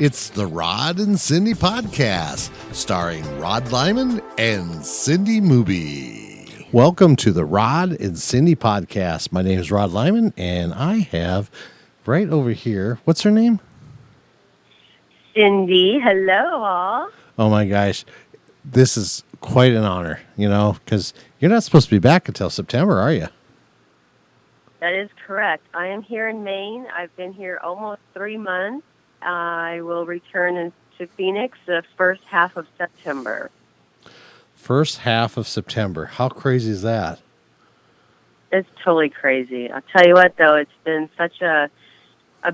It's the Rod and Cyndee podcast, starring Rod Lyman and Cyndee Mooby. Welcome to the Rod and Cyndee podcast. My name is Rod Lyman, and I have right over here, what's her name? Cyndee. Hello, all. Oh my gosh, this is quite an honor, because you're not supposed to be back until September, are you? That is correct. I am here in Maine. I've been here almost 3 months. I will return to Phoenix the first half of September. First half of September. How crazy is that? It's totally crazy. I'll tell you what, though, it's been such a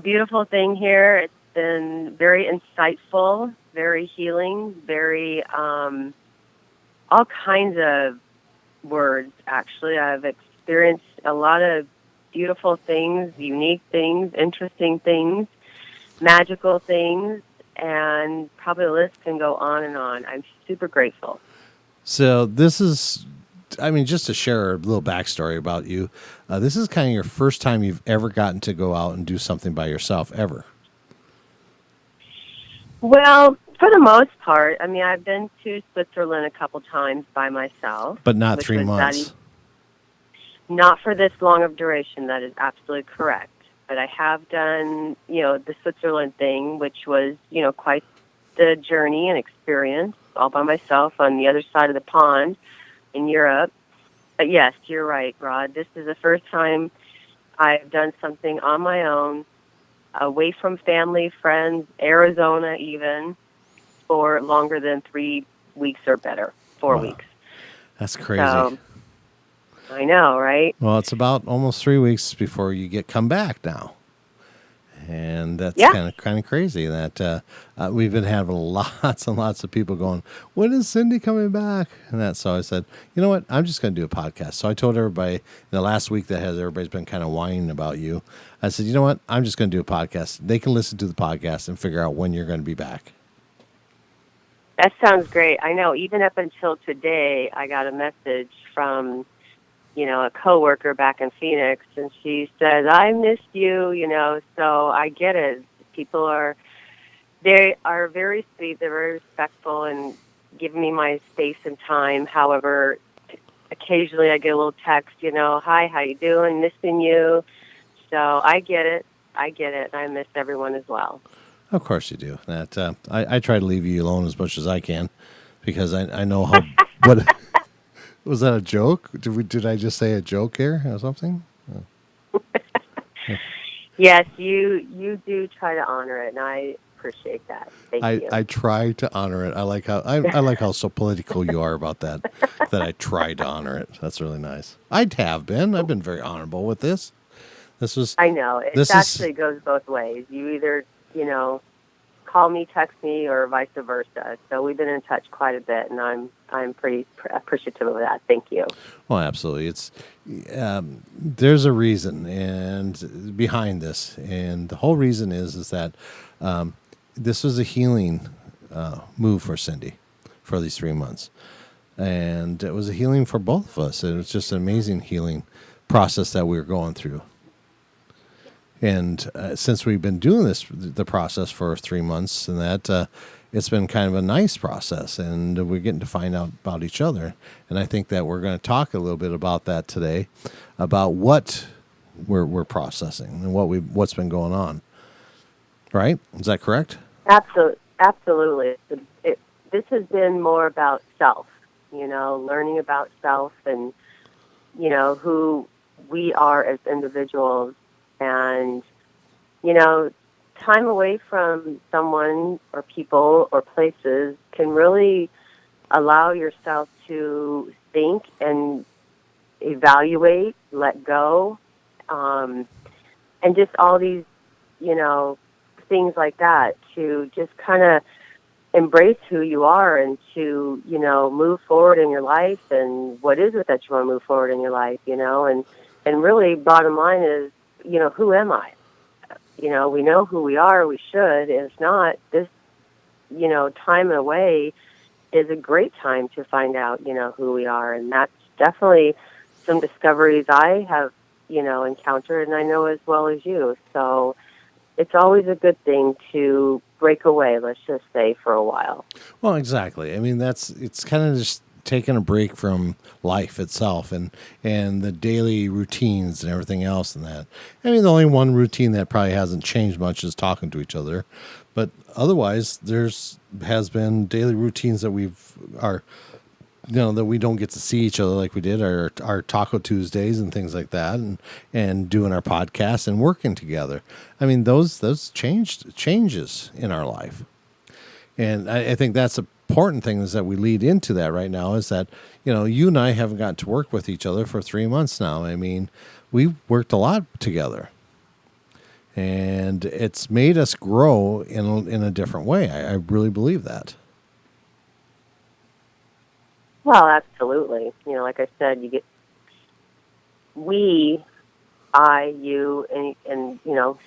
beautiful thing here. It's been very insightful, very healing, very all kinds of words, actually. I've experienced a lot of beautiful things, unique things, interesting things, magical things, and probably the list can go on and on. I'm super grateful. So this is, just to share a little backstory about you, this is kind of your first time you've ever gotten to go out and do something by yourself, ever. Well, for the most part, I've been to Switzerland a couple times by myself. But not 3 months. Not for this long of duration, that is absolutely correct. But I have done, the Switzerland thing, which was, quite the journey and experience all by myself on the other side of the pond in Europe. But yes, you're right, Rod. This is the first time I've done something on my own, away from family, friends, Arizona even, for longer than 3 weeks or better, 4 weeks. That's crazy. So, I know, right? Well, it's about almost 3 weeks before you come back now. And that's kind of crazy that we've been having lots and lots of people going, when is Cyndee coming back? And so I said, you know what? I'm just going to do a podcast. So I told everybody in the last week that everybody's been kind of whining about you. I said, you know what? I'm just going to do a podcast. They can listen to the podcast and figure out when you're going to be back. That sounds great. I know. Even up until today, I got a message from a coworker back in Phoenix, and she says, I missed you, so I get it. They are very sweet, they're very respectful and give me my space and time. However, occasionally I get a little text, hi, how you doing? Missing you. So I get it. And I miss everyone as well. Of course you do. That I try to leave you alone as much as I can because I know how what. Was that a joke? Did I just say a joke here or something? Oh. Yes, you do try to honor it, and I appreciate that. Thank you. I try to honor it. I like how so political you are about that. That I try to honor it. That's really nice. I've been very honorable with this. I know. It actually goes both ways. You either call me, text me, or vice versa. So we've been in touch quite a bit, and I'm pretty appreciative of that. Thank you. Well, absolutely. It's there's a reason and behind this, and the whole reason is that this was a healing move for Cyndee for these 3 months, and it was a healing for both of us. It was just an amazing healing process that we were going through. And since we've been doing the process for 3 months, and that it's been kind of a nice process, and we're getting to find out about each other. And I think that we're going to talk a little bit about that today, about what we're processing and what's been going on. Right? Is that correct? Absolutely. This has been more about self. Learning about self and who we are as individuals. And, time away from someone or people or places can really allow yourself to think and evaluate, let go, and just all these, things like that to just kind of embrace who you are and to, move forward in your life and what is it that you want to move forward in your life, and really bottom line is, who am I? We know who we are, we should, and if not, this, time away is a great time to find out, who we are, and that's definitely some discoveries I have, encountered, and I know as well as you, so it's always a good thing to break away, let's just say, for a while. Well, exactly. I mean, it's kind of just taking a break from life itself and the daily routines and everything else and that. I mean, the only one routine that probably hasn't changed much is talking to each other, but otherwise, there's has been daily routines that that we don't get to see each other like we did our Taco Tuesdays and things like that, and doing our podcast and working together. I mean, those changes in our life. And I think that's the important thing is that we lead into that right now is that, you and I haven't gotten to work with each other for 3 months now. I mean, we've worked a lot together and it's made us grow in a different way. I really believe that. Well, absolutely. Like I said, we, I, you, and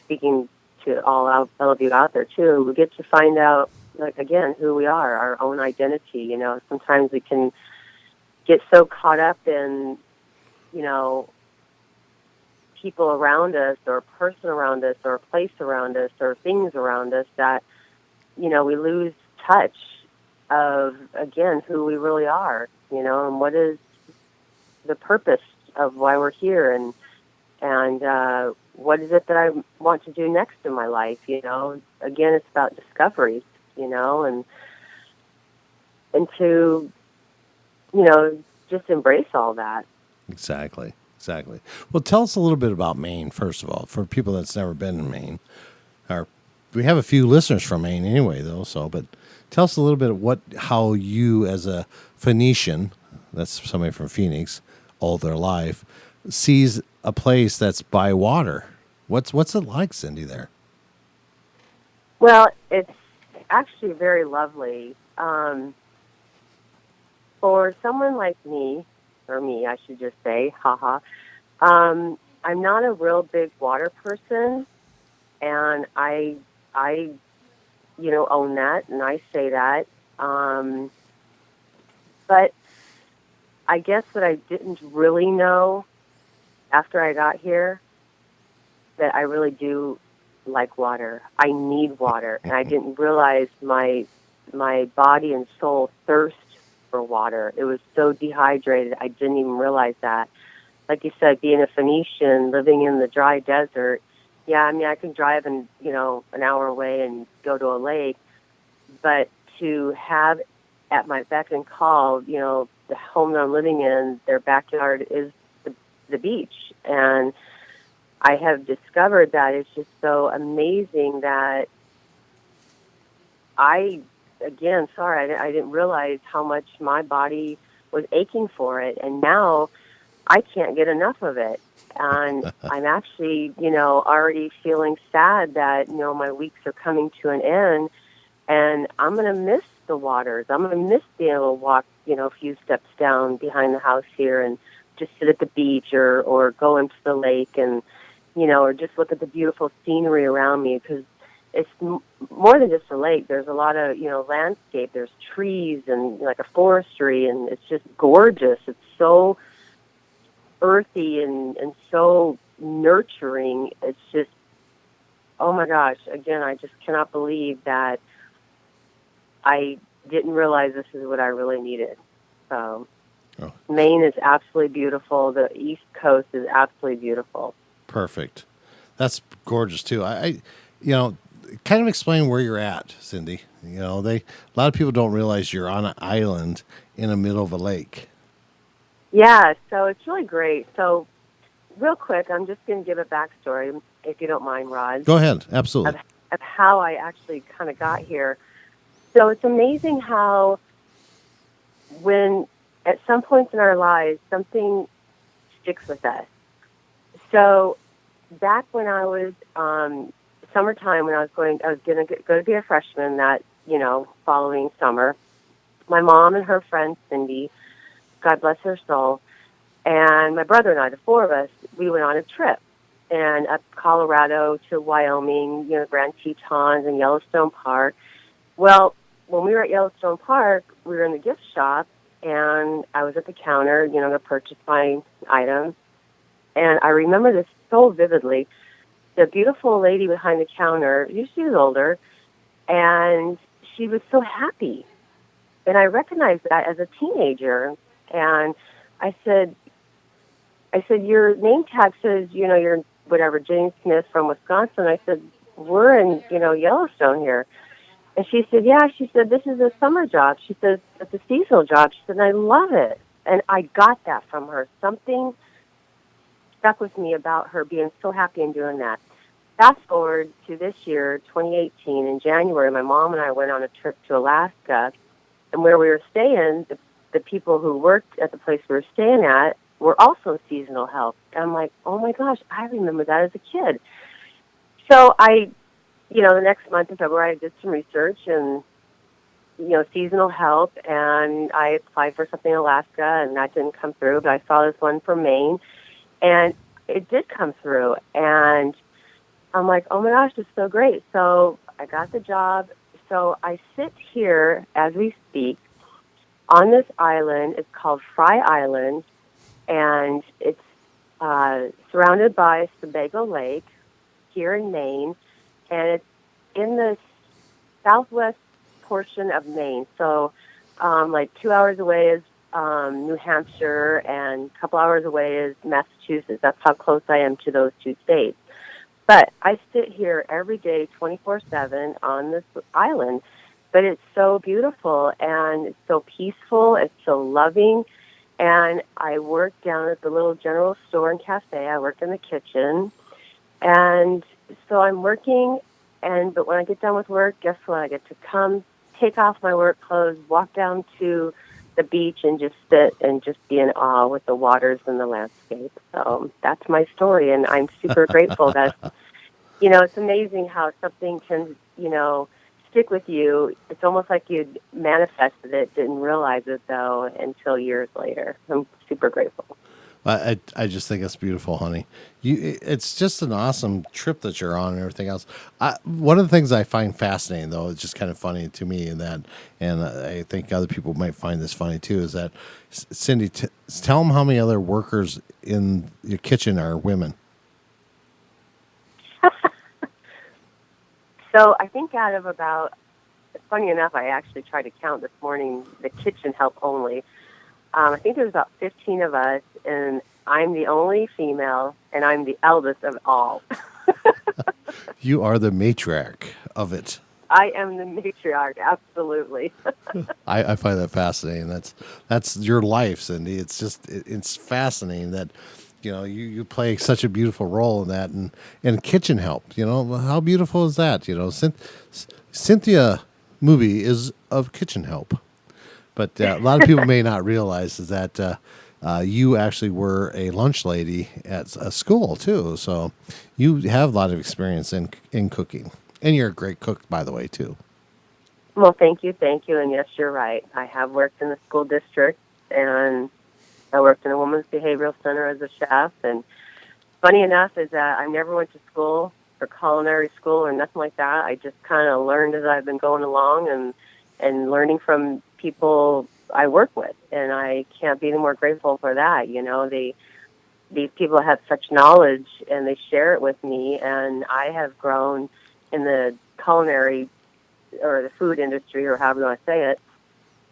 speaking to all of you out there too, we get to find out, like, again, who we are, our own identity. Sometimes we can get so caught up in, people around us or a person around us or a place around us or things around us that, we lose touch of, again, who we really are, and what is the purpose of why we're here, and what is it that I want to do next in my life. Again, it's about discoveries, and to, just embrace all that. Exactly. Well, tell us a little bit about Maine, first of all, for people that's never been in Maine. We have a few listeners from Maine anyway, though. But tell us a little bit of how you, as a Phoenician, that's somebody from Phoenix, all their life, sees a place that's by water. What's it like, Cyndee, there? Well, it's actually very lovely. For someone like me, or me, I should just say, haha. I'm not a real big water person, and I own that, and I say that. But I guess that I didn't really know after I got here that I really do like water. I need water, and I didn't realize my body and soul thirst for water. It was so dehydrated, I didn't even realize that. Like you said, being a Phoenician, living in the dry desert, yeah, I mean, I can drive an hour away and go to a lake, but to have at my beck and call, the home that I'm living in, their backyard is the beach. And I have discovered that it's just so amazing that I didn't realize how much my body was aching for it. And now I can't get enough of it. And I'm actually, already feeling sad that, my weeks are coming to an end, and I'm going to miss the waters. I'm going to miss being able to walk, a few steps down behind the house here and just sit at the beach or go into the lake and, or just look at the beautiful scenery around me, because it's more than just a lake. There's a lot of, landscape. There's trees and like a forestry, and it's just gorgeous. It's so earthy and so nurturing. It's just, oh my gosh, again, I just cannot believe that I didn't realize this is what I really needed. So Maine is absolutely beautiful. The East Coast is absolutely beautiful. Perfect. That's gorgeous too. I kind of explain where you're at, Cyndee. A lot of people don't realize you're on an island in the middle of a lake. Yeah, so it's really great. So real quick, I'm just going to give a backstory, if you don't mind, Rod. Go ahead. Absolutely. Of how I actually kind of got here. So it's amazing how when at some points in our lives, something sticks with us. So back when I was summertime, when I was going to go to be a freshman that, following summer, my mom and her friend Cyndee, God bless her soul, and my brother and I, the four of us, we went on a trip, and up Colorado to Wyoming, Grand Tetons and Yellowstone Park. Well, when we were at Yellowstone Park, we were in the gift shop, and I was at the counter, to purchase my items. And I remember this so vividly. The beautiful lady behind the counter, she was older, And she was so happy. And I recognized that as a teenager. And I said, your name tag says, you're whatever, Jane Smith from Wisconsin. I said, we're in, Yellowstone here. And she said, yeah. She said, this is a summer job. She says, it's a seasonal job. She said, I love it. And I got that from her. Something stuck with me about her being so happy and doing that. Fast forward to this year, 2018, in January, my mom and I went on a trip to Alaska. And where we were staying, the people who worked at the place we were staying at were also seasonal help. And I'm like, oh my gosh, I remember that as a kid. So the next month in February, I did some research and, seasonal help. And I applied for something in Alaska, and that didn't come through. But I saw this one for Maine, and it did come through. And I'm like, oh my gosh, this is so great. So I got the job. So I sit here as we speak on this island. It's called Fry Island, and it's surrounded by Sebago Lake here in Maine, and it's in the southwest portion of Maine. So, like 2 hours away is New Hampshire, and a couple hours away is Massachusetts. That's how close I am to those two states. But I sit here every day, 24/7, on this island. But it's so beautiful, and it's so peaceful. It's so loving. And I work down at the little general store and cafe. I work in the kitchen. And so I'm working, but when I get done with work, guess what? I get to come, take off my work clothes, walk down to the beach, and just sit and just be in awe with the waters and the landscape. So that's my story, and I'm super grateful that, it's amazing how something can, stick with you. It's almost like you'd manifested it, didn't realize it, though, until years later. I'm super grateful. I just think it's beautiful, honey. It's just an awesome trip that you're on and everything else. One of the things I find fascinating, though, it's just kind of funny to me, and I think other people might find this funny too, is that Cyndee, tell them how many other workers in your kitchen are women. So I think out of about, funny enough, I actually tried to count this morning the kitchen help only. I think there's about 15 of us, and I'm the only female, and I'm the eldest of all. You are the matriarch of it. I am the matriarch, absolutely. I find that fascinating. That's your life, Cyndee. It's fascinating that you play such a beautiful role in that, and kitchen help. How beautiful is that? Cynthia movie is of kitchen help, but a lot of people may not realize is that you actually were a lunch lady at a school too. So you have a lot of experience in cooking, and you're a great cook, by the way, too. Well, thank you. And yes, you're right. I have worked in the school district, and I worked in a women's behavioral center as a chef. And funny enough is that I never went to school for culinary school or nothing like that. I just kind of learned as I've been going along and learning from people I work with. And I can't be any more grateful for that. These people have such knowledge, and they share it with me. And I have grown in the culinary or the food industry, or however you want to say it,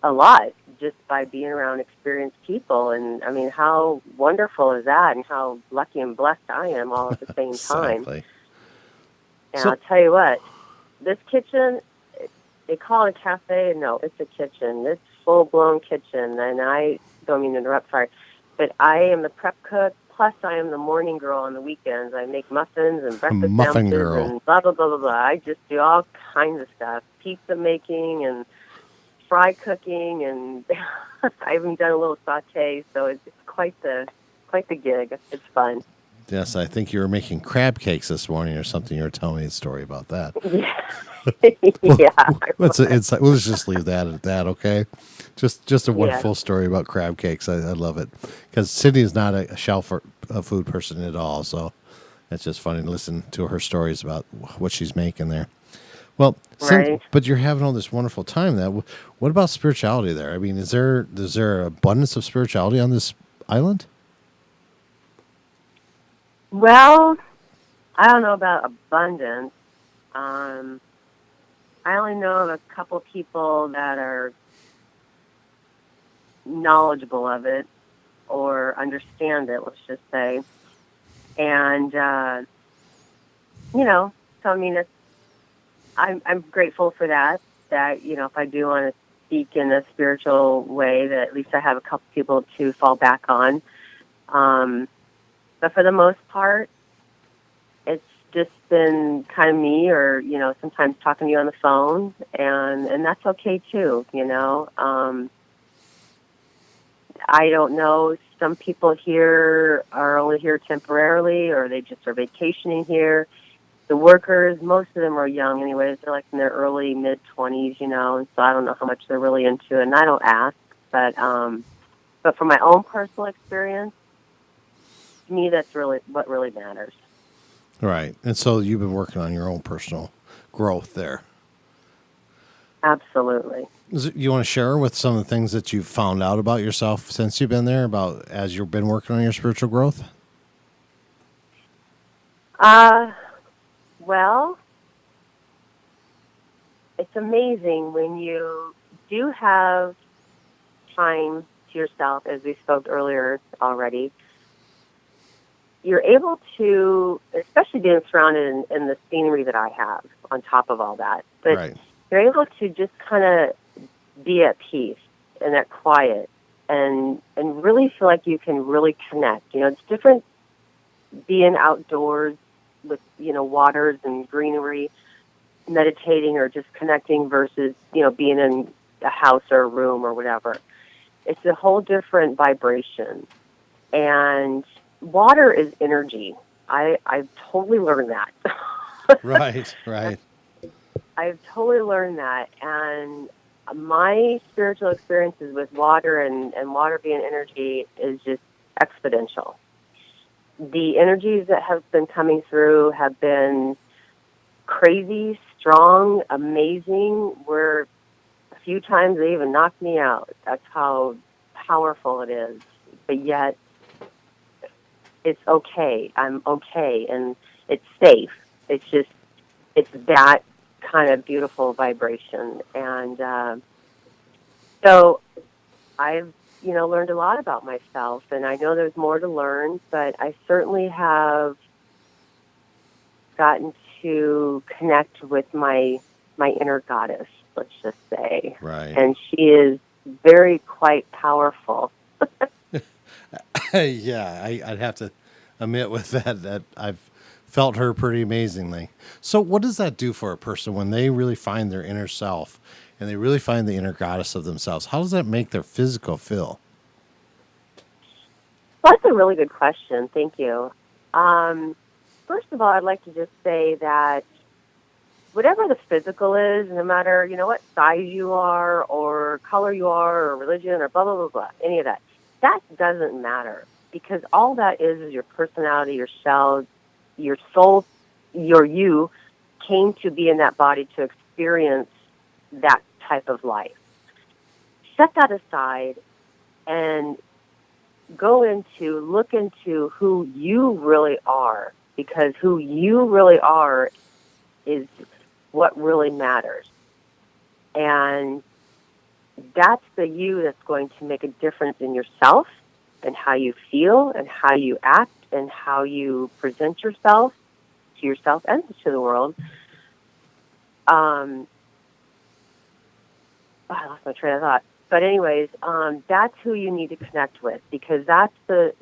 a lot just by being around experienced people. And I mean, how wonderful is that, and how lucky and blessed I am all at the same time. Exactly. And So I'll tell you what, this kitchen, they call it a cafe. No, it's a kitchen. It's full-blown kitchen. And I don't mean to interrupt, sorry, but I am the prep cook, plus I am the morning girl on the weekends. I make muffins and breakfast muffin sandwiches girl. and blah, blah, blah, blah, blah. I just do all kinds of stuff, pizza making and fry cooking, and I even done a little saute, so it's quite the gig. It's fun. Yes, I think you were making crab cakes this morning or something. You were telling me a story about that. Yeah, yeah. Let's just leave that at that, okay? Just a Yeah. wonderful story about crab cakes. I love it because Cyndee is not a shelf food person at all. So it's just funny to listen to her stories about what she's making there. Well, Right. but you're having all this wonderful time. What about spirituality there? I mean, is there abundance of spirituality on this island? Well, I don't know about abundance. I only know of a couple people that are knowledgeable of it or understand it, let's just say. And, so I mean, I'm grateful for that, if I do want to speak in a spiritual way, that at least I have a couple people to fall back on. But for the most part, it's just been kind of me, or, sometimes talking to you on the phone, and that's okay too, I don't know. Some people here are only here temporarily, or they just are vacationing here. The workers, most of them are young anyways. They're like in their early, mid-20s, and so I don't know how much they're really into it, and I don't ask. But for my own personal experience, to me, that's really what really matters. Right. And so you've been working on your own personal growth there. Absolutely. You want to share with some of the things that you've found out about yourself since you've been there, about as you've been working on your spiritual growth? Well, it's amazing when you do have time to yourself, as we spoke earlier already. You're able to, especially being surrounded in the scenery that I have on top of all that, but Right. you're able to just kind of be at peace and at quiet, and really feel like you can really connect. It's different being outdoors with, waters and greenery, meditating or just connecting, versus, being in a house or a room or whatever. It's a whole different vibration. And water is energy. I've totally learned that. Right. Right. I've totally learned that. And my spiritual experiences with water and water being energy is just exponential. The energies that have been coming through have been crazy, strong, amazing, where a few times they even knocked me out. That's how powerful it is. But yet, it's okay. I'm okay, and it's safe. It's that kind of beautiful vibration. And so I've, learned a lot about myself, and I know there's more to learn, but I certainly have gotten to connect with my inner goddess, let's just say. Right. And she is very quite powerful. Yeah, I'd have to admit with that I've felt her pretty amazingly. So what does that do for a person when they really find their inner self and they really find the inner goddess of themselves? How does that make their physical feel? Well, that's a really good question. Thank you. First of all, I'd like to just say that whatever the physical is, no matter, what size you are or color you are or religion or blah, blah, blah, blah, any of that, that doesn't matter, because all that is your personality, your shell, your soul, your you came to be in that body to experience that type of life. Set that aside and look into who you really are, because who you really are is what really matters. And that's the you that's going to make a difference in yourself and how you feel and how you act and how you present yourself to yourself and to the world. I lost my train of thought. But anyways, that's who you need to connect with, because that's the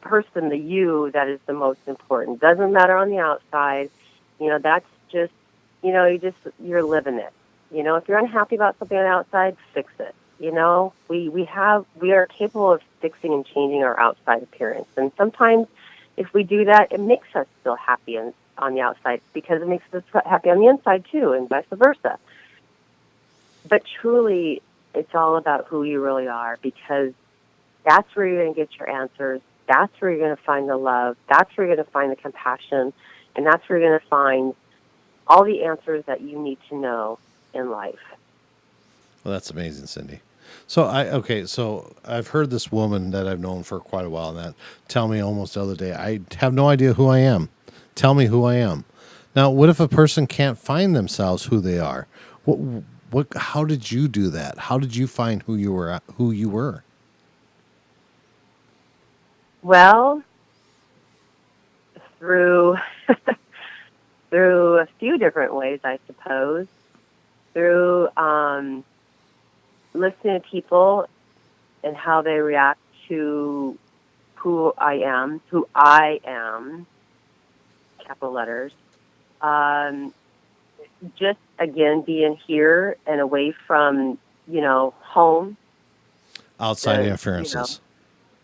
person, the you, that is the most important. Doesn't matter on the outside. That's just, you're living it. If you're unhappy about something on the outside, fix it. We are capable of fixing and changing our outside appearance. And sometimes if we do that, it makes us feel happy on the outside, because it makes us happy on the inside too, and vice versa. But truly, it's all about who you really are, because that's where you're going to get your answers. That's where you're going to find the love. That's where you're going to find the compassion. And that's where you're going to find all the answers that you need to know in life. Well, that's amazing, Cyndee. So I've heard this woman that I've known for quite a while now tell me almost the other day, I have no idea who I am. Tell me who I am. Now, what if a person can't find themselves who they are? How did you do that? How did you find who you were? Who you were? Well, through through a few different ways, I suppose. Through listening to people and how they react to who I am, capital letters. Um, just again being here and away from home. Outside You know, interferences.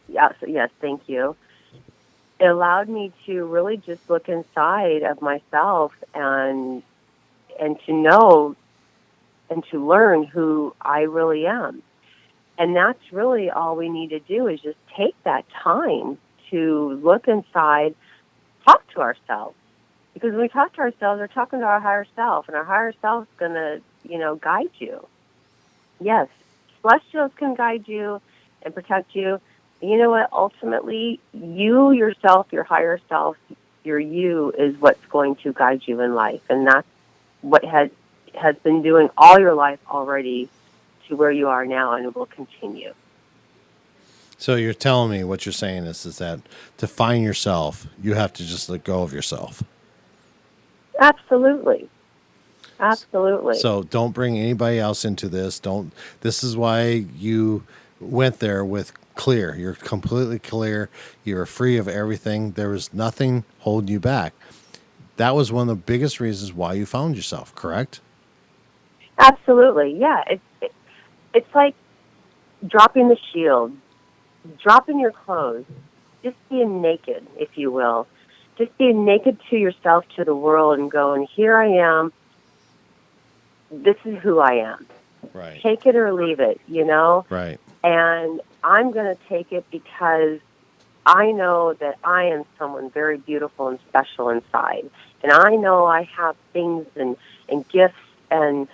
yeah. So yes, thank you. It allowed me to really just look inside of myself and to know and to learn who I really am. And that's really all we need to do is just take that time to look inside, talk to ourselves. Because when we talk to ourselves, we're talking to our higher self, and our higher self is going to, guide you. Yes, celestials can guide you and protect you. And you know what? Ultimately, you yourself, your higher self, your you is what's going to guide you in life. And that's what has been doing all your life already to where you are now, and it will continue. So you're telling me what you're saying is that to find yourself, you have to just let go of yourself. Absolutely. Absolutely. So don't bring anybody else into this. Don't. This is why you went there with clear. You're completely clear. You're free of everything. There was nothing holding you back. That was one of the biggest reasons why you found yourself. Correct? Absolutely. Yeah. It's like dropping the shield, dropping your clothes, just being naked, if you will. Just being naked to yourself, to the world, and going, here I am. This is who I am. Right. Take it or leave it, Right. And I'm going to take it because I know that I am someone very beautiful and special inside. And I know I have things and gifts and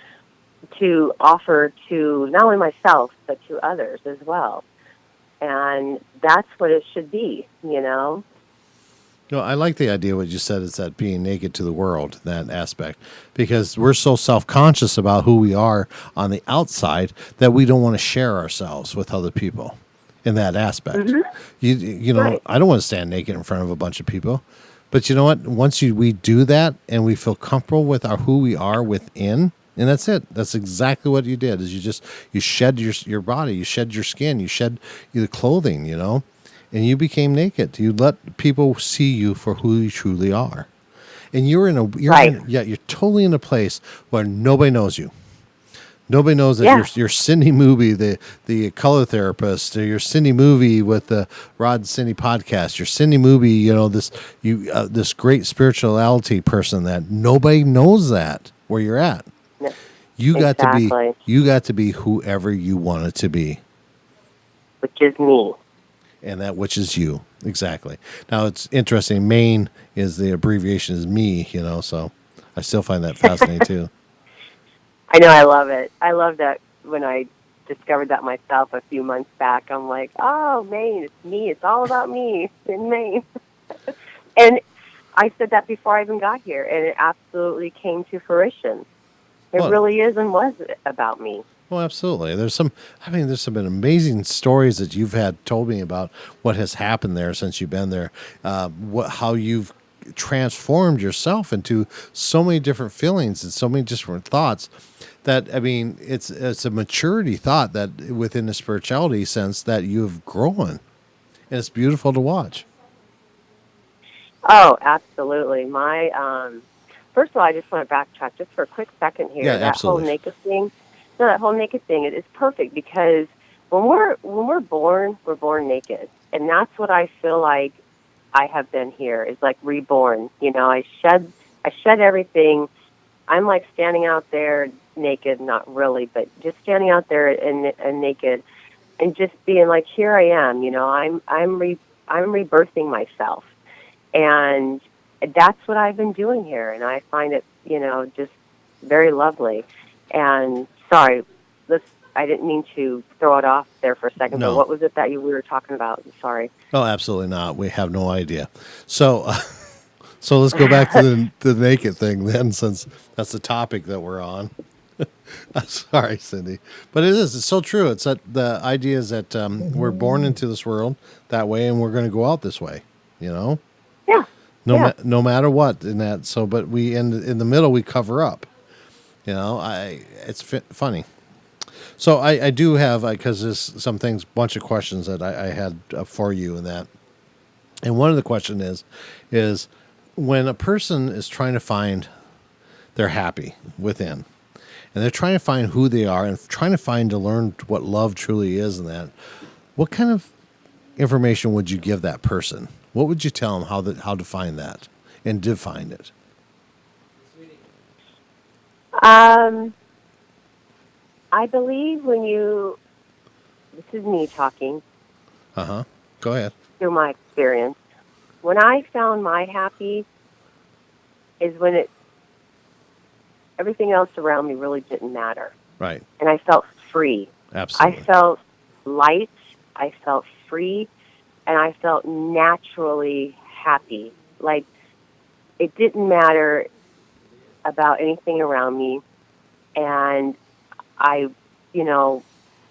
to offer to not only myself, but to others as well. And that's what it should be. No, I like the idea what you said is that being naked to the world, that aspect, because we're so self-conscious about who we are on the outside that we don't want to share ourselves with other people in that aspect. Hmm. Right. I don't want to stand naked in front of a bunch of people. But you know what? We do that and we feel comfortable with our who we are within, and that's it. That's exactly what you did. Is you shed your body, you shed your skin, you shed the clothing, and you became naked. You let people see you for who you truly are. And Right. you're totally in a place where nobody knows you. Nobody knows that Yeah. you're Cyndee Movie, the color therapist, or you're Cyndee Movie with the Rod Cyndee podcast. You're Cyndee Movie, this great spirituality person that nobody knows that where you're at. No, You got to be exactly. you got to be whoever you wanted to be, Which is me. and that which is you exactly. Now it's interesting. Maine is the abbreviation is me, so I still find that fascinating too. I know, I love it. I love that when I discovered that myself a few months back. I'm like, oh, Maine, it's me. It's all about me in Maine. And I said that before I even got here, and it absolutely came to fruition. It Well, really is and was about me. well, absolutely. There's some amazing stories that you've had told me about what has happened there since you've been there, how you've transformed yourself into so many different feelings and so many different thoughts. It's a maturity thought that within the spirituality sense that you've grown, and it's beautiful to watch. Oh, absolutely. First of all, I just want to backtrack just for a quick second Yeah, here. That whole absolutely. naked thing, no, that whole naked thing, it is perfect because when we're born, we're born naked, and that's what I feel like I have been here is like reborn. I shed everything. I'm like standing out there naked, not really, but just standing out there and naked, and just being like, here I am. I'm rebirthing myself, and that's what I've been doing here, and I find it, just very lovely. And sorry, this I didn't mean to throw it off there for a second, but No. what was it that we were talking about? Sorry. Oh, absolutely not. We have no idea. So, So let's go back to the naked thing then, since that's the topic that we're on. Sorry, Cyndee, but it is. It's so true. It's that the idea is that we're born into this world that way, and we're going to go out this way. You know, Yeah, yeah. no matter what in that. So, but we in the middle we cover up. You know, it's funny. So I do have because there's some things, bunch of questions that I had for you in that, and one of the question is when a person is trying to find their happy within, and they're trying to find who they are and trying to find to learn what love truly is, and that, what kind of information would you give that person? What would you tell them how to find that and define it? I believe this is me talking Go ahead. through my experience. When I found my happy is when everything else around me really didn't matter. Right. And I felt free. Absolutely. I felt light. I felt free. And I felt naturally happy. Like, it didn't matter about anything around me. And I,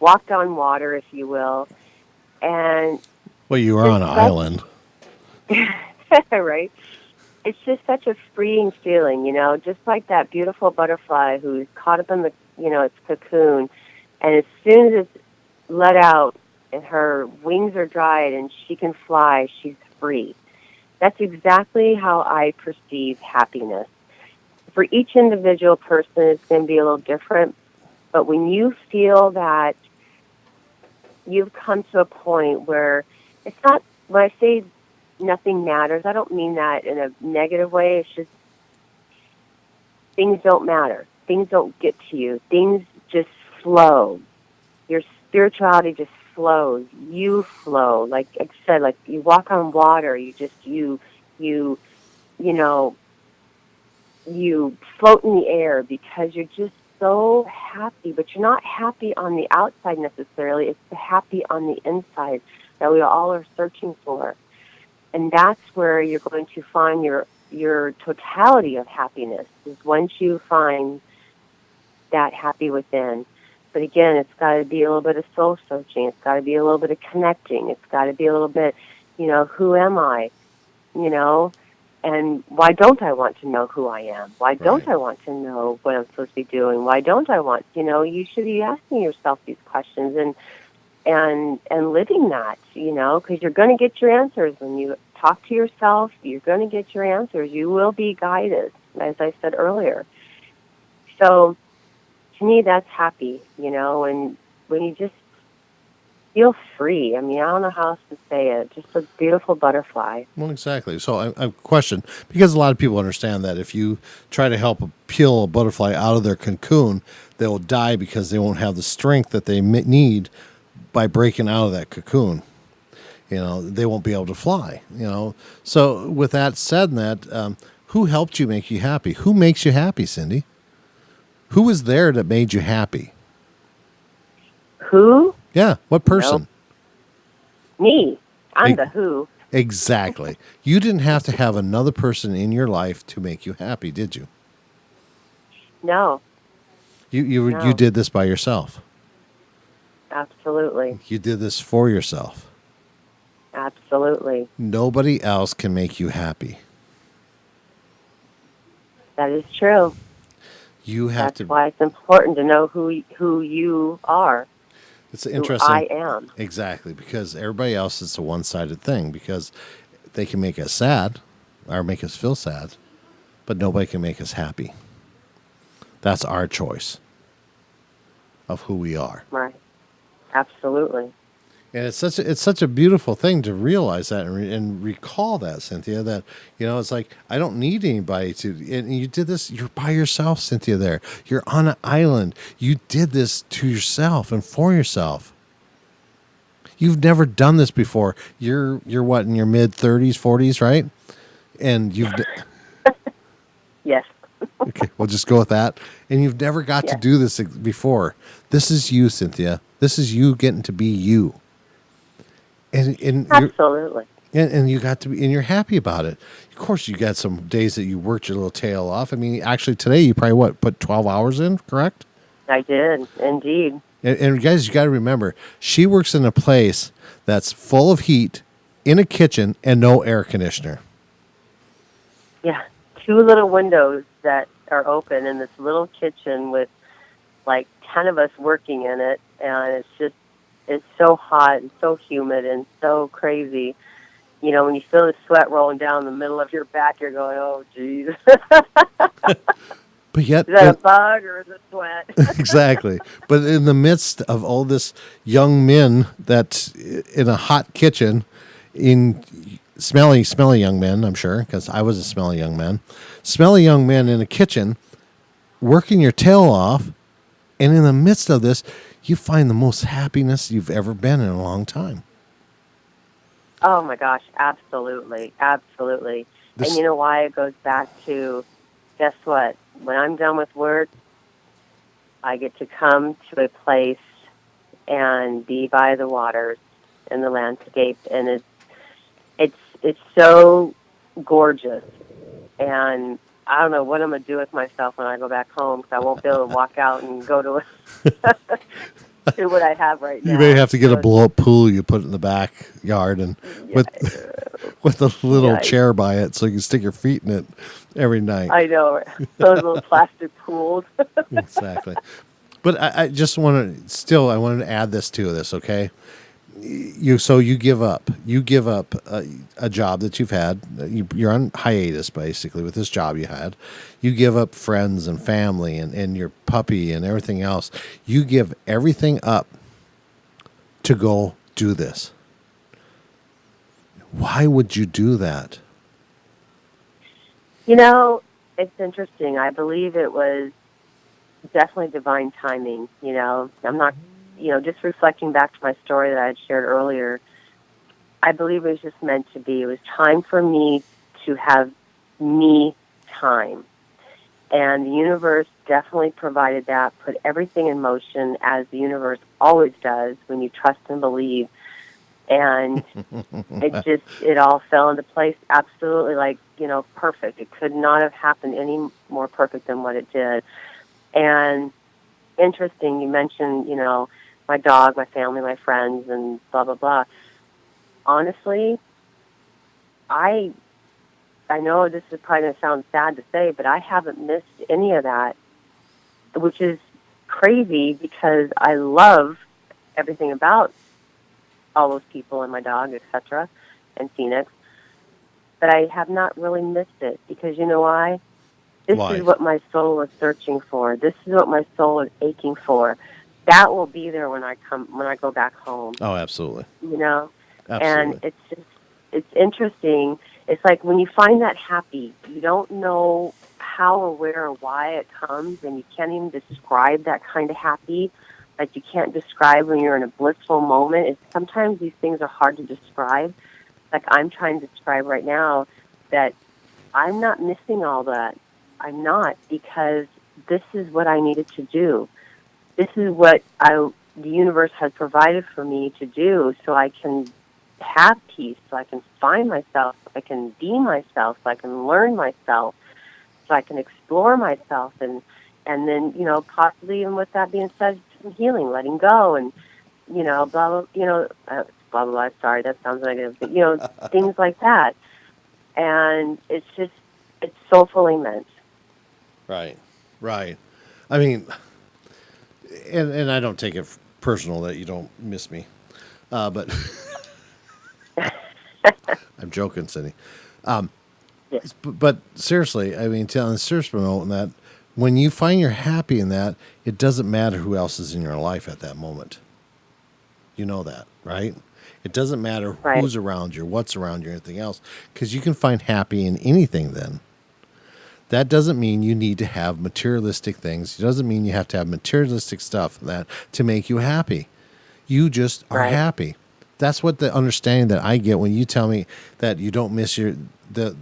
walked on water, if you will. And Well, you were on an island. right? It's just such a freeing feeling, just like that beautiful butterfly who's caught up in its cocoon. And as soon as it's let out and her wings are dried and she can fly, she's free. That's exactly how I perceive happiness. For each individual person, it's going to be a little different. But when you feel that you've come to a point where it's not, when I say nothing matters, I don't mean that in a negative way. It's just things don't matter. Things don't get to you. Things just flow. Your spirituality just flows. You flow. Like I said, like you walk on water. You float in the air because you're just so happy. But you're not happy on the outside necessarily. It's the happy on the inside that we all are searching for. And that's where you're going to find your totality of happiness, is once you find that happy within. But again, it's got to be a little bit of soul searching. It's got to be a little bit of connecting. It's got to be a little bit, who am I? And why don't I want to know who I am? Why don't I want to know what I'm supposed to be doing? Why don't I want, you should be asking yourself these questions and living that, because you're going to get your answers. When you talk to yourself, you're going to get your answers. You will be guided, as I said earlier. So to me, that's happy, and when you just feel free. I mean, I don't know how else to say it. Just a beautiful butterfly. Well, exactly. So I question, because a lot of people understand that if you try to help peel a butterfly out of their cocoon, they will die because they won't have the strength that they need by breaking out of that cocoon. They won't be able to fly. So with that said, who helped you make you happy? Who makes you happy, Cyndee? Who was there that made you happy? Who? Yeah, what person? Me. I'm the who. Exactly. You didn't have to have another person in your life to make you happy, did you? No. You did this by yourself. Absolutely. You did this for yourself. Absolutely. Nobody else can make you happy. That is true. That's why it's important to know who you are. It's interesting. Who I am. Exactly, because everybody else is a one-sided thing, because they can make us sad or make us feel sad, but nobody can make us happy. That's our choice of who we are. Right. Absolutely. And it's such a beautiful thing to realize that and recall that, Cynthia, that, it's like, I don't need anybody to, and you did this, you're by yourself, Cynthia, there. You're on an island. You did this to yourself and for yourself. You've never done this before. You're what, in your mid-30s, 40s, right? And you've... Yes. Okay, we'll just go with that. And you've never got to do this before. This is you, Cynthia. This is you getting to be you. And absolutely. And you got to be, and you're happy about it. Of course, you got some days that you worked your little tail off. I mean, actually, today you probably put 12 hours in, correct? I did, indeed. And guys, you got to remember, she works in a place that's full of heat, in a kitchen, and no air conditioner. Yeah, two little windows that are open in this little kitchen with like 10 of us working in it, and it's so hot and so humid and so crazy. You know, when you feel the sweat rolling down the middle of your back, you're going, "Oh, geez, But yet, is that a bug or is it sweat?" exactly. But in the midst of all this young men that in a hot kitchen, in smelly young men, I'm sure, because I was a smelly young man, smelly young men in a kitchen, working your tail off, and in the midst of this, you find the most happiness you've ever been in a long time. Oh my gosh, absolutely, absolutely. And you know why? It goes back to, guess what? When I'm done with work, I get to come to a place and be by the waters in the landscape, and it's so gorgeous. And I don't know what I'm gonna do with myself when I go back home, because I won't be able to walk out and go to to what I have right now. You may have to get a blow up pool you put in the backyard and with a little chair by it so you can stick your feet in it every night. I know, those little plastic pools. Exactly. But I just want to I wanted to add this to this, okay? You give up a job that you've had. You're on hiatus basically with this job you had. You give up friends and family and your puppy and everything else. You give everything up to go do this. Why would you do that? You know, it's interesting. I believe it was definitely divine timing. You know, I'm not, just reflecting back to my story that I had shared earlier, I believe it was just meant to be. It was time for me to have me time. And the universe definitely provided that, put everything in motion, as the universe always does when you trust and believe. And it all fell into place absolutely perfect. It could not have happened any more perfect than what it did. And interesting, you mentioned, my dog, my family, my friends, and blah, blah, blah. Honestly, I know this is probably going to sound sad to say, but I haven't missed any of that, which is crazy because I love everything about all those people and my dog, etc., and Phoenix. But I have not really missed it because you know why? This is what my soul is searching for. This is what my soul is aching for. That will be there when I go back home. Oh, absolutely. Absolutely. And it's interesting. It's like when you find that happy, you don't know how or where or why it comes, and you can't even describe that kind of happy. Like you can't describe when you're in a blissful moment. Sometimes these things are hard to describe. Like I'm trying to describe right now that I'm not missing all that. I'm not, because this is what I needed to do. This is what the universe has provided for me to do, so I can have peace, so I can find myself, so I can be myself, so I can learn myself, so I can explore myself, and then possibly even with that being said, some healing, letting go, and blah blah blah blah blah. Sorry, that sounds negative, but things like that, and it's soulfully meant. Right. I mean, and I don't take it personal that you don't miss me, but I'm joking, Cyndee. Yes. But seriously, I mean, on a serious note, that when you find you're happy in that, it doesn't matter who else is in your life at that moment. You know that, right? It doesn't matter who's around you, what's around you, or anything else, because you can find happy in anything then. That doesn't mean you need to have materialistic things. It doesn't mean you have to have materialistic stuff that to make you happy. You just are happy. That's what the understanding that I get when you tell me that you don't miss the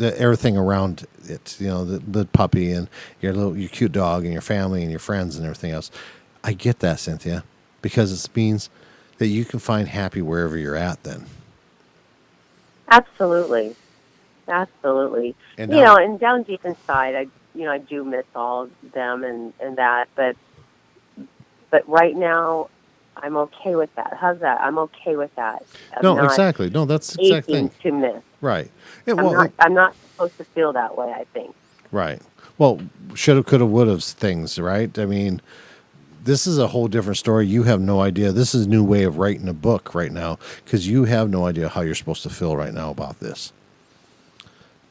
everything around it. The puppy and your cute dog and your family and your friends and everything else. I get that, Cynthia, because it means that you can find happy wherever you're at then. Absolutely. Absolutely. And You now, know, and down deep inside, I do miss all of them and that, but right now, I'm okay with that. How's that? I'm okay with that. I'm no, not exactly. No, that's the exact thing. aching to miss. Right. It, I'm well, not. I'm not supposed to feel that way, I think. right. Well, shoulda, coulda, woulda things, right? I mean, this is a whole different story. You have no idea. This is a new way of writing a book right now because you have no idea how you're supposed to feel right now about this,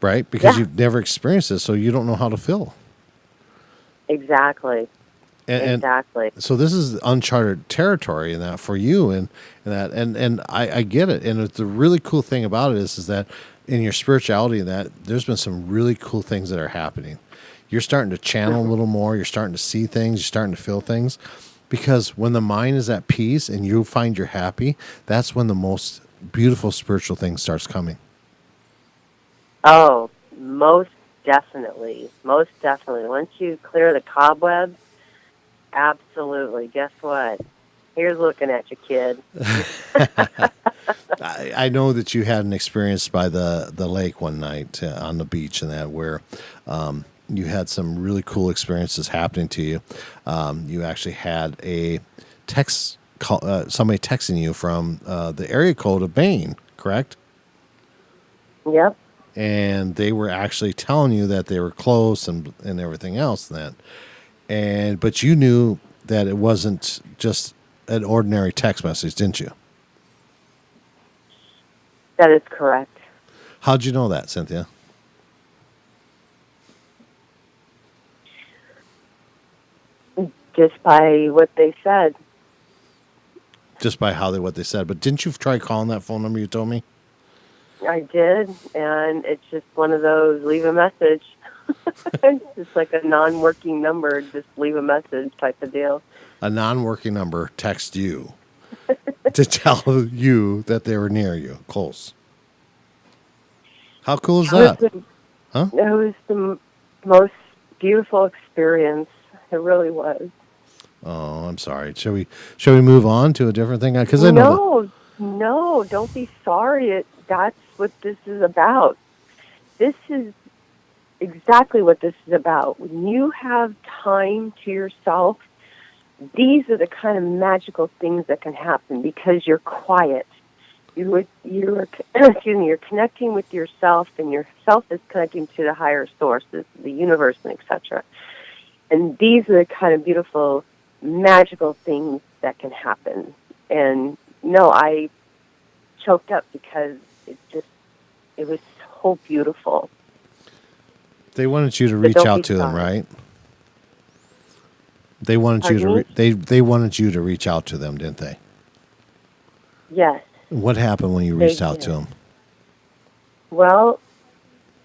right? Because Yeah. you've never experienced this, so you don't know how to feel. Exactly. And Exactly. so this is uncharted territory in that for you, and I get it. And the really cool thing about it is that in your spirituality, that there's been some really cool things that are happening. You're starting to channel a Mhm. little more. You're starting to see things. You're starting to feel things, because when the mind is at peace and you find you're happy, that's when the most beautiful spiritual thing starts coming. Oh, most definitely. Most definitely. Once you clear the cobwebs, absolutely. Guess what? Here's looking at you, kid. I know that you had an experience by the lake one night on the beach and that where you had some really cool experiences happening to you. You actually had a text call, somebody texting you from the area code of Maine, correct? Yep. And they were actually telling you that they were close and everything else. And that, and but you knew that it wasn't just an ordinary text message, didn't you? That is correct. How'd you know that, Cynthia? Just by what they said. Just by what they said. But didn't you try calling that phone number you told me? I did, and it's just one of those leave a message. It's just like a non-working number, just leave a message type of deal. A non-working number text you to tell you that they were near you, close. How cool is It was that? the, Huh? it was the most beautiful experience. It really was. Oh, I'm sorry. Shall we move on to a different thing? Because I know that. No, no, don't be sorry. That's what this is about. This is exactly what this is about. When you have time to yourself, these are the kind of magical things that can happen because you're quiet. You're excuse me, you're connecting with yourself, and yourself is connecting to the higher sources, the universe, and etc. And these are the kind of beautiful, magical things that can happen. And no, I choked up because it was so beautiful. They wanted you to So reach don't out be to them, sorry. right? They wanted you Pardon to me? they wanted you to reach out to them, didn't they? Yes, What happened when you they reached out to did. them? Well,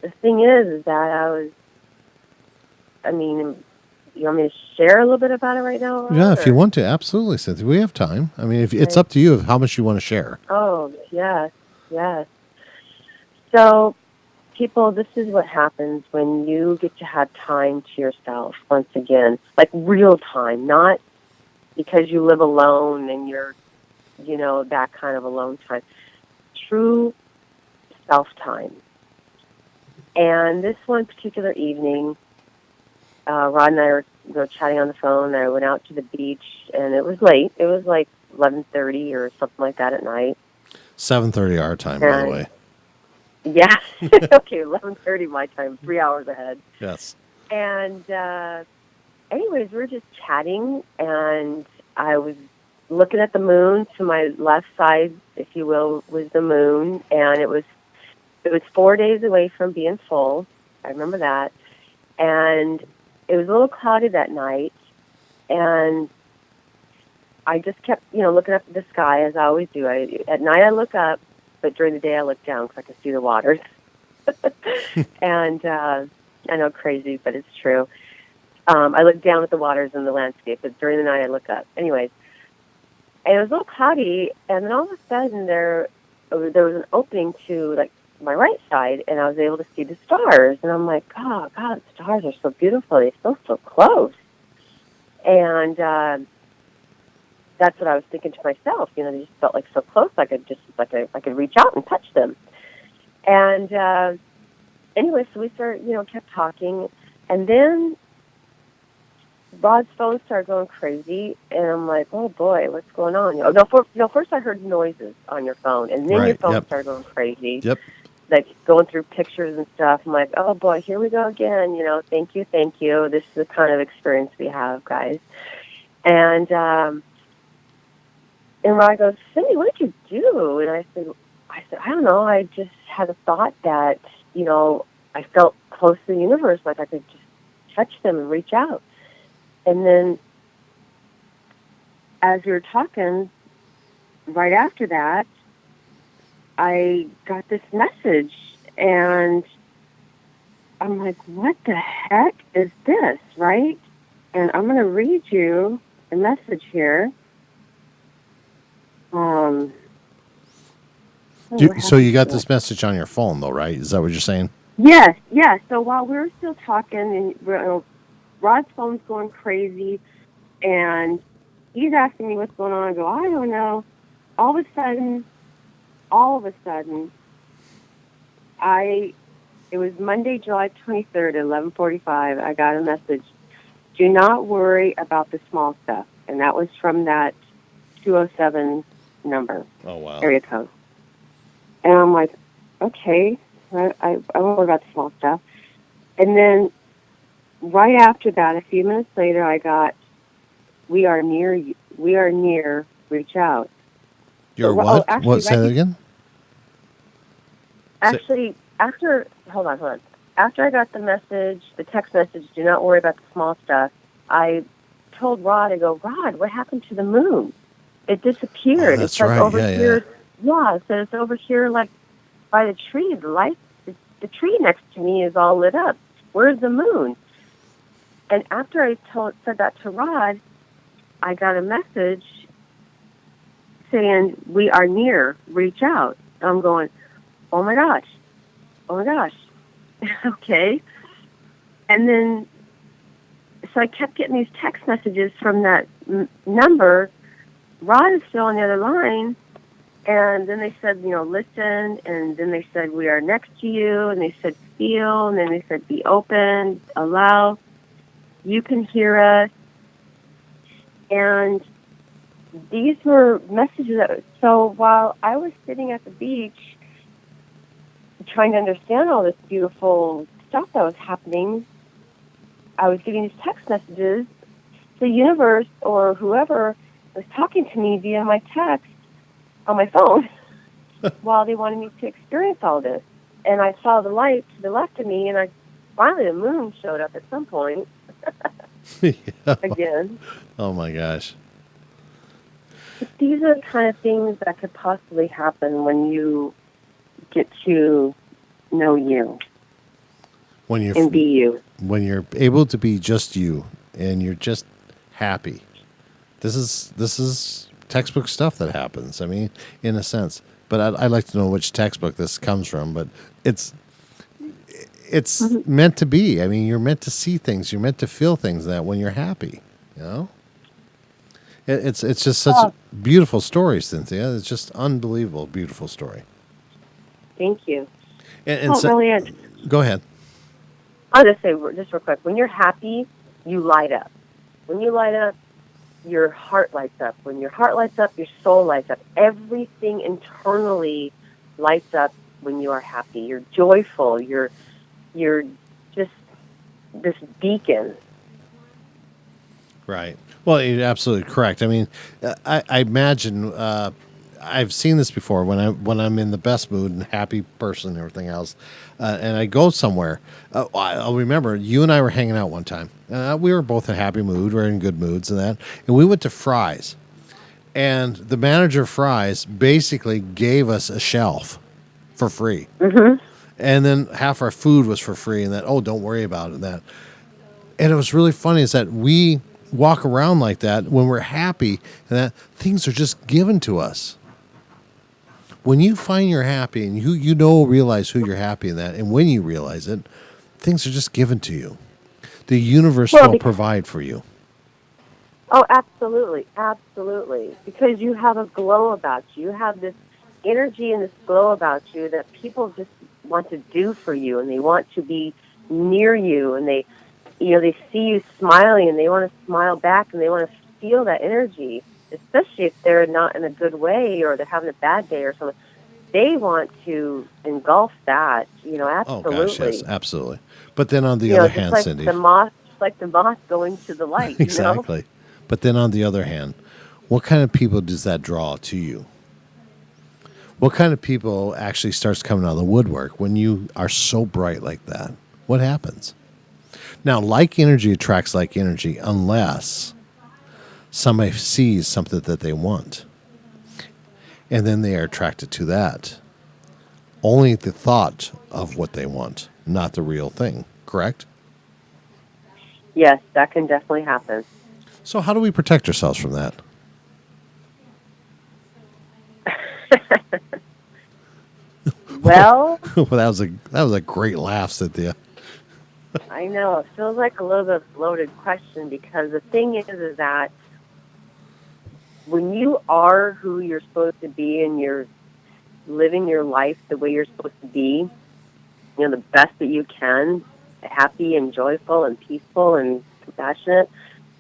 the thing is that I mean, you want me to share a little bit about it right now, Yeah, Ron? if you Or want to, absolutely, Cynthia. We have time. I mean, if it's okay. up to you of how much you want to share. Oh, yes, yes. So, people, this is what happens when you get to have time to yourself once again, like real time, not because you live alone and you're, that kind of alone time. True self time. And this one particular evening, Rod and I were chatting on the phone. I went out to the beach, and it was late. It was like 11:30 or something like that at night. 7:30 our time, by the And way. yeah, okay, 11:30 my time, 3 hours ahead. Yes. And anyways, we were just chatting, and I was looking at the moon. To my left side, if you will, was the moon, and it was 4 days away from being full. I remember that, and it was a little cloudy that night, and I just kept, looking up at the sky as I always do. At night I look up, but during the day I look down because I can see the waters. And I know, crazy, but it's true. I look down at the waters and the landscape, but during the night I look up. Anyways, and it was a little cloudy, and then all of a sudden there was an opening to like my right side, and I was able to see the stars. And I'm like, oh God, the stars are so beautiful. They feel so close. And that's what I was thinking to myself. They just felt like so close. I could reach out and touch them. And anyway, so we kept talking. And then Rod's phone started going crazy. And I'm like, oh, boy, what's going on? First I heard noises on your phone. And then your Right. phone Yep. started going crazy. Yep. Like going through pictures and stuff. I'm like, oh, boy, here we go again. Thank you, thank you. This is the kind of experience we have, guys. And Rod goes, Cyndee, what did you do? And I said, I don't know. I just had a thought that, I felt close to the universe, like I could just touch them and reach out. And then as we were talking, right after that, I got this message, and I'm like, what the heck is this, right? And I'm going to read you the message here. So you got this message on your phone, though, right? Is that what you're saying? Yes. So while we were still talking, and Rod's phone's going crazy, and he's asking me what's going on. I go, I don't know. All of a sudden, it was Monday, July 23rd at 11:45. I got a message. Do not worry about the small stuff, and that was from that 207 number. Oh, wow. Area code. And I'm like, okay, I won't worry about the small stuff. And then right after that, a few minutes later, I got, we are near, reach out. You're what? Actually, What? Say that again? Actually, hold on. After I got the text message, do not worry about the small stuff, I told Rod, I go, Rod, what happened to the moon? It disappeared. Oh, that's it's like right. over here. Yeah, so it's over here, like by the tree. The tree next to me is all lit up. Where's the moon? And after I said that to Rod, I got a message saying, we are near, reach out. I'm going, oh my gosh. Okay. And then, so I kept getting these text messages from that number. Rod is still on the other line. And then they said, listen. And then they said, we are next to you. And they said, feel. And then they said, be open, allow. You can hear us. And these were messages. So while I was sitting at the beach trying to understand all this beautiful stuff that was happening, I was getting these text messages. The universe or whoever was talking to me via my text on my phone while they wanted me to experience all this. And I saw the light to the left of me, and finally the moon showed up at some point. Again. Oh my gosh. But these are the kind of things that could possibly happen when you get to know you and be you. When you're able to be just you and you're just happy. This is textbook stuff that happens. I mean, in a sense. But I'd like to know which textbook this comes from. But it's meant to be. I mean, you're meant to see things. You're meant to feel things that when you're happy. It's just such a beautiful story, Cynthia. It's just unbelievable, beautiful story. Thank you. And it really is. Go ahead. I'll just say, just real quick, when you're happy, you light up. When you light up, your heart lights up. When your heart lights up, your soul lights up. Everything internally lights up when you are happy. You're joyful. You're just this beacon. Right. Well, you're absolutely correct. I mean, I imagine I've seen this before when I'm in the best mood and happy person and everything else, and I go somewhere. I'll remember you and I were hanging out one time. We were both in a happy mood. We were in good moods and that, and we went to Fry's, and the manager of Fry's basically gave us a shelf for free, and then half our food was for free, and that don't worry about it and that. And it was really funny is that we walk around like that when we're happy and that things are just given to us. When you find you're happy and you realize who you're happy in that, and when you realize it, things are just given to you. The universe will provide for you. Oh, absolutely. Absolutely. Because you have a glow about you. You have this energy and this glow about you that people just want to do for you, and they want to be near you, and they, they see you smiling, and they want to smile back, and they want to feel that energy, especially if they're not in a good way or they're having a bad day or something. They want to engulf that, Oh gosh, yes, absolutely. absolutely. But then on the other Just hand, like Cyndee, the moth, going to the light. exactly. But then on the other hand, what kind of people does that draw to you? What kind of people actually starts coming out of the woodwork when you are so bright like that? What happens? Now, like energy attracts like energy unless somebody sees something that they want. And then they are attracted to that. Only the thought of what they want, not the real thing, correct? Yes, that can definitely happen. So how do we protect ourselves from that? Well, Well, that was a great laugh, Cynthia. I know it feels like a little bit of a loaded question, because the thing is that when you are who you're supposed to be and you're living your life the way you're supposed to be, the best that you can, happy and joyful and peaceful and compassionate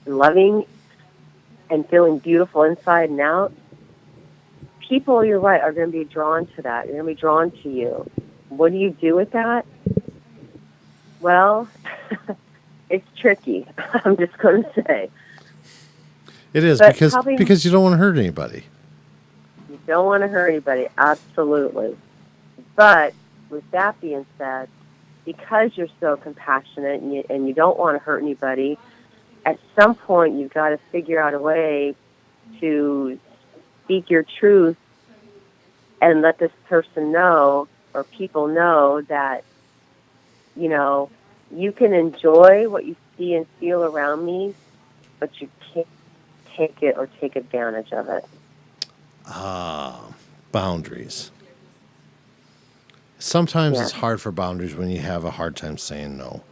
and loving and feeling beautiful inside and out, people, you're right, are going to be drawn to that. They're going to be drawn to you. What do you do with that? Well, it's tricky. I'm just going to say. It is But because probably because you don't want to hurt anybody. you don't want to hurt anybody, absolutely. But with that being said, because you're so compassionate and you don't want to hurt anybody, at some point you've got to figure out a way to speak your truth and let this person know, or people know, that, you can enjoy what you see and feel around me, but you can't take it or take advantage of it. Boundaries. Sometimes it's Yes. hard for boundaries when you have a hard time saying no.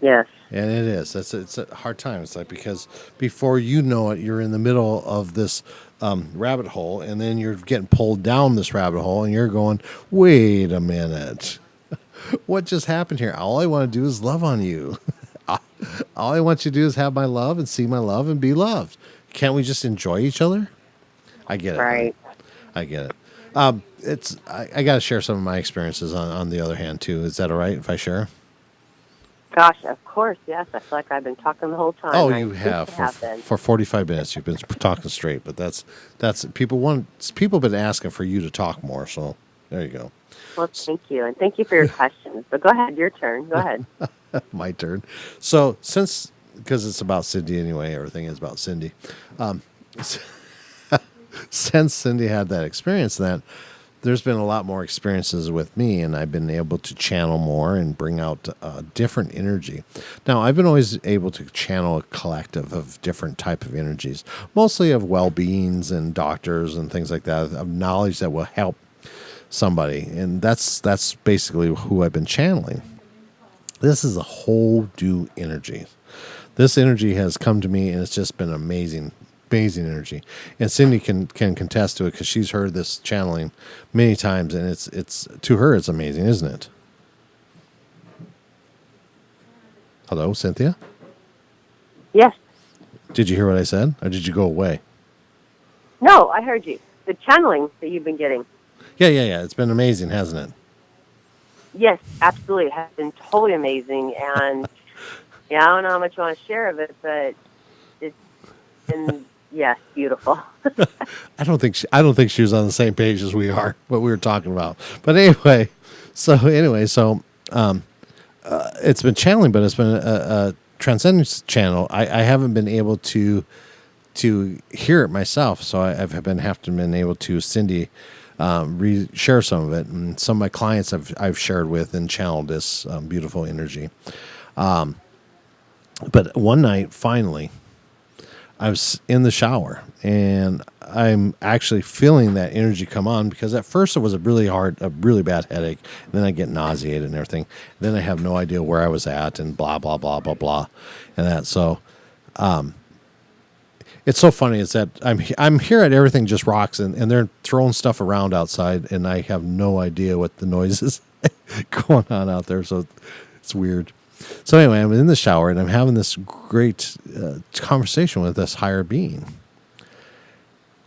Yes. And it is. It's a hard time. It's like because before you know it, you're in the middle of this rabbit hole, and then you're getting pulled down this rabbit hole, and you're going, "Wait a minute, what just happened here? All I want to do is love on you. All I want you to do is have my love and see my love and be loved. Can't we just enjoy each other?" I get it, honey. Right. I get it. I got to share some of my experiences on the other hand too. Is that all right if I share? Gosh, of course, yes. I feel like I've been talking the whole time. Oh, I you think have I have been. for 45 minutes. You've been talking straight, but that's people have been asking for you to talk more. So there you go. Well, thank you. And thank you for your questions. But go ahead, your turn. Go ahead. My turn. So because it's about Cyndee anyway, everything is about Cyndee. Since Cyndee had that experience, there's been a lot more experiences with me, and I've been able to channel more and bring out different energy. Now, I've been always able to channel a collective of different type of energies, mostly of well-beings and doctors and things like that, of knowledge that will help somebody, and that's basically who I've been channeling. This is a whole new energy. This energy has come to me, and it's just been amazing energy. And Cyndee can contest to it because she's heard this channeling many times, and it's to her it's amazing, isn't it? Hello, Cynthia? Yes. Did you hear what I said, or did you go away? No, I heard you. The channeling that you've been getting. Yeah. It's been amazing, hasn't it? Yes, absolutely. It has been totally amazing. And I don't know how much you want to share of it, but it's been, yes, beautiful. I don't think she was on the same page as we are, what we were talking about. But anyway, so it's been channeling, but it's been a Transcendent channel. I haven't been able to hear it myself, so I've been able to Cyndee share some of it, and some of my clients I've shared with and channeled this beautiful energy. But one night, finally, I was in the shower, and I'm actually feeling that energy come on, because at first it was a really bad headache, and then I get nauseated and everything. Then I have no idea where I was at, and blah, blah, blah, blah, blah, and that. So it's so funny is that I'm here at Everything Just Rocks, and they're throwing stuff around outside, and I have no idea what the noise is going on out there. So it's weird. So anyway, I'm in the shower and I'm having this great conversation with this higher being.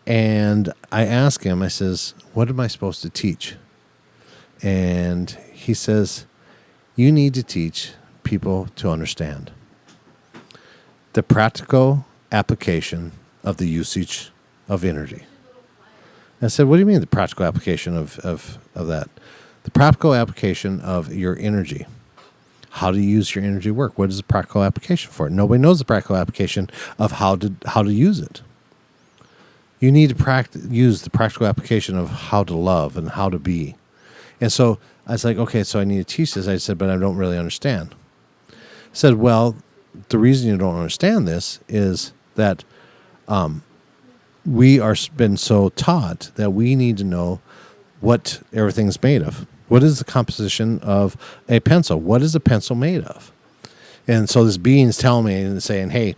And I ask him, I says, what am I supposed to teach? And he says, you need to teach people to understand the practical application of the usage of energy. And I said, what do you mean the practical application of that? The practical application of your energy. How to use your energy work. What is the practical application for it? Nobody knows the practical application of how to use it. You need to use the practical application of how to love and how to be. And so I was like, okay, so I need to teach this. I said, but I don't really understand. I said, well, the reason you don't understand this is that we are been so taught that we need to know what everything's made of. What is the composition of a pencil? What is a pencil made of? And so this being's telling me and saying, hey,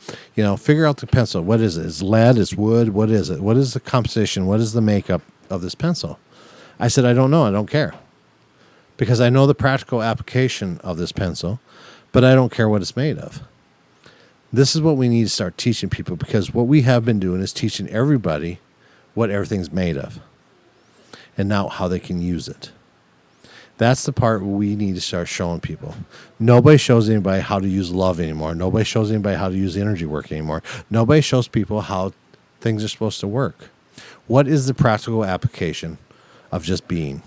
figure out the pencil. What is it? It's lead, it's wood. What is it? What is the composition? What is the makeup of this pencil? I said, I don't know. I don't care. Because I know the practical application of this pencil, but I don't care what it's made of. This is what we need to start teaching people, because what we have been doing is teaching everybody what everything's made of and now how they can use it. That's the part we need to start showing people. Nobody shows anybody how to use love anymore. Nobody shows anybody how to use energy work anymore. Nobody shows people how things are supposed to work. What is the practical application of just being?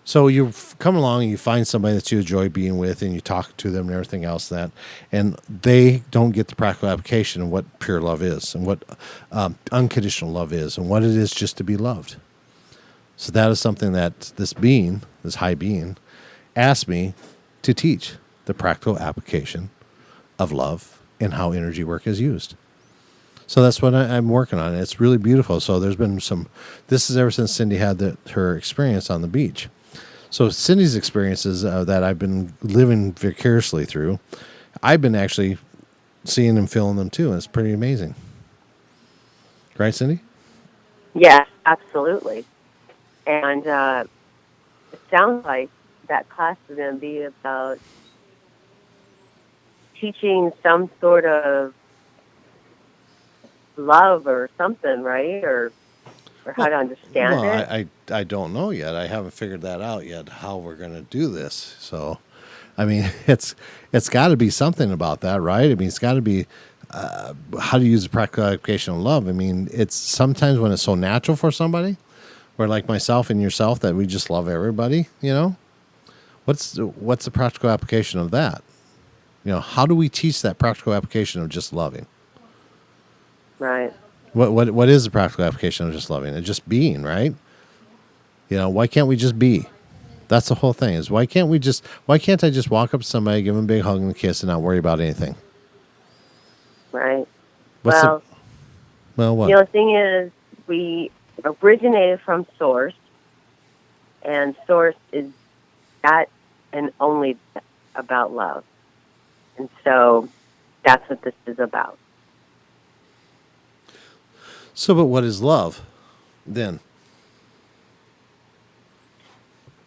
So you come along and you find somebody that you enjoy being with, and you talk to them and everything else, and they don't get the practical application of what pure love is and what unconditional love is and what it is just to be loved. So that is something that this being, this high being, asked me to teach, the practical application of love and how energy work is used. So that's what I'm working on. It's really beautiful. So there's been this is ever since Cyndee had her experience on the beach. So Cyndee's experiences that I've been living vicariously through, I've been actually seeing and feeling them too. And it's pretty amazing. Right, Cyndee? Yes, absolutely. And it sounds like that class is going to be about teaching some sort of love or something, right? Or how to understand it. I don't know yet. I haven't figured that out yet, how we're going to do this. So, I mean, it's got to be something about that, right? I mean, it's got to be how to use the practical application of love. I mean, it's sometimes when it's so natural for somebody, or like myself and yourself, that we just love everybody, What's the practical application of that? How do we teach that practical application of just loving? Right. What is the practical application of just loving? It's just being, right? Why can't we just be? That's the whole thing. Is why can't I just walk up to somebody, give them a big hug and a kiss, and not worry about anything? Right. What? The thing is, we originated from Source, and Source is that and only about love. And so that's what this is about. So, but what is love then?